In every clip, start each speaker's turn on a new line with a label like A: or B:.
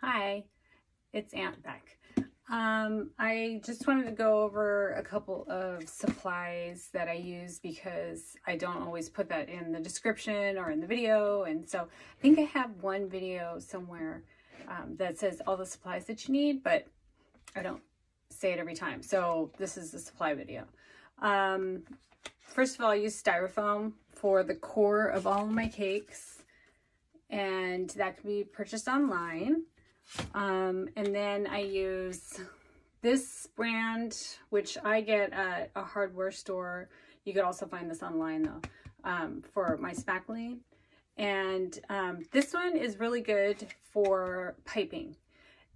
A: Hi, it's Aunt Beck. I just wanted to go over a couple of supplies that I use because I don't always put that in the description or in the video. And so I think I have one video somewhere that says all the supplies that you need, but I don't say it every time. So this is the supply video. First of all, I use styrofoam for the core of all of my cakes, and that can be purchased online. And then I use this brand, which I get at a hardware store. You could also find this online though, for my spackling. And this one is really good for piping.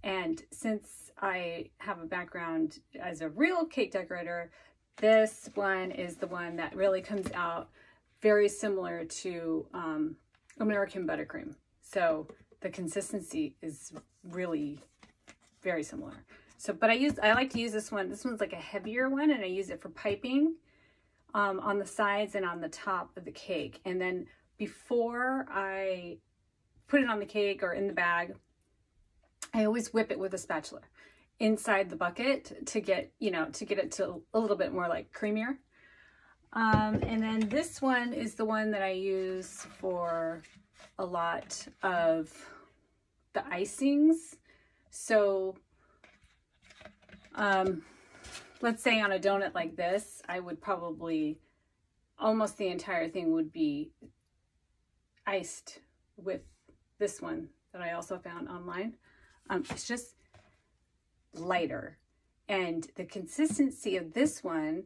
A: And since I have a background as a real cake decorator, this one is the one that really comes out very similar to American buttercream. So the consistency is really very similar. So, but I like to use this one. This one's like a heavier one, and I use it for piping on the sides and on the top of the cake. And then before I put it on the cake or in the bag, I always whip it with a spatula inside the bucket to get, to get it to a little bit more like creamier. And then this one is the one that I use for a lot of the icings. So let's say on a donut like this, I would probably, almost the entire thing would be iced with this one that I also found online. It's just lighter, and the consistency of this one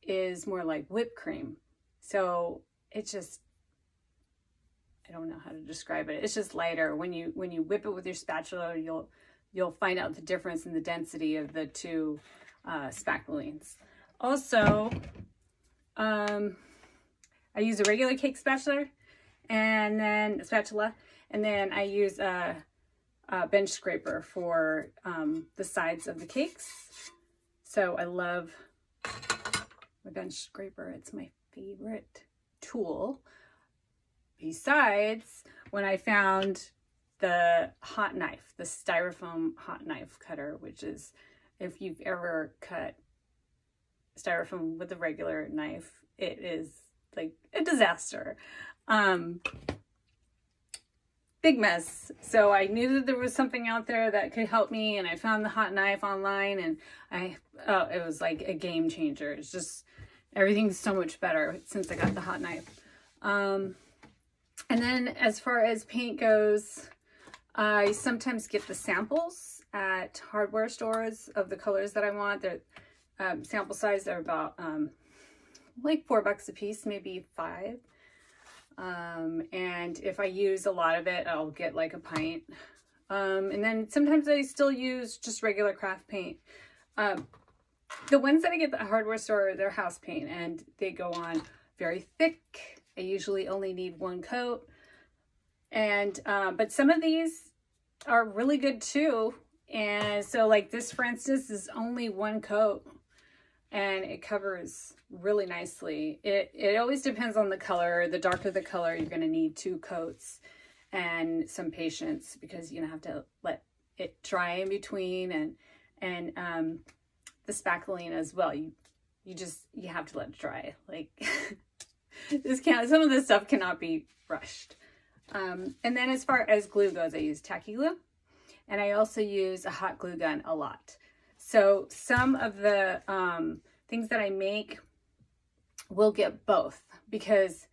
A: is more like whipped cream. So it's just, I don't know how to describe it. It's just lighter. When you whip it with your spatula, you'll find out the difference in the density of the two spacklings. Also, I use a regular cake spatula, and then I use a bench scraper for the sides of the cakes. So I love my bench scraper. It's my favorite tool. Besides, when I found the hot knife, the styrofoam hot knife cutter, which is, if you've ever cut styrofoam with a regular knife, it is like a disaster. Big mess. So I knew that there was something out there that could help me, and I found the hot knife online, and it was like a game changer. It's just, everything's so much better since I got the hot knife. And then as far as paint goes, I sometimes get the samples at hardware stores of the colors that I want. They're sample size, they're about like $4 a piece, maybe 5. And if I use a lot of it, I'll get like a pint. And then sometimes I still use just regular craft paint. The ones that I get at the hardware store, they're house paint, and they go on very thick. I usually only need 1 coat. And, but some of these are really good too. And so like this, for instance, is only 1 coat, and it covers really nicely. It always depends on the color. The darker the color, you're going to need 2 coats and some patience, because you're going to have to let it dry in between, and the spackling as well. You have to let it dry. Like some of this stuff cannot be rushed. And then as far as glue goes, I use tacky glue, and I also use a hot glue gun a lot. So some of the things that I make will get both, because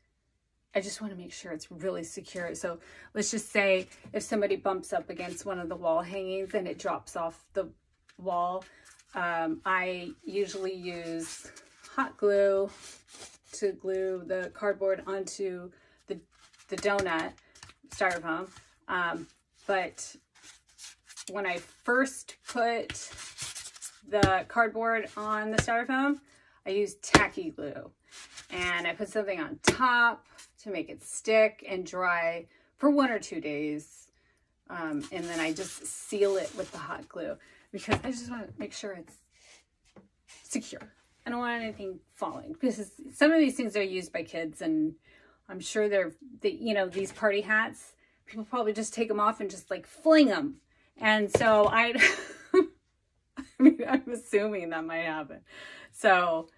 A: I just want to make sure it's really secure. So let's just say if somebody bumps up against one of the wall hangings and it drops off the wall, I usually use hot glue to glue the cardboard onto the donut styrofoam. But when I first put the cardboard on the styrofoam, I used tacky glue, and I put something on top to make it stick and dry for 1 or 2 days. And then I just seal it with the hot glue, because I just want to make sure it's secure. I don't want anything falling, because some of these things are used by kids, and I'm sure these party hats, people probably just take them off and just like fling them. And so I mean, I'm assuming that might happen. So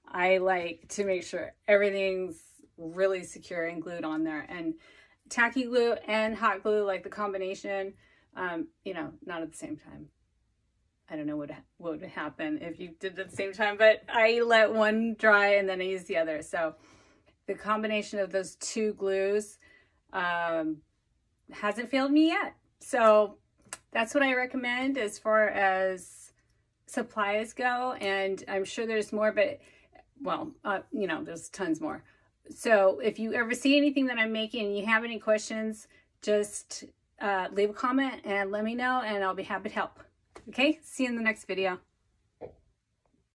A: I like to make sure everything's really secure and glued on there. And tacky glue and hot glue, like the combination, you know, not at the same time. I don't know what would happen if you did it at the same time, but I let one dry and then I use the other. So the combination of those two glues hasn't failed me yet. So that's what I recommend as far as supplies go. And I'm sure there's more, but well, you know, there's tons more. So if you ever see anything that I'm making and you have any questions, just leave a comment and let me know and I'll be happy to help. Okay, see you in the next video.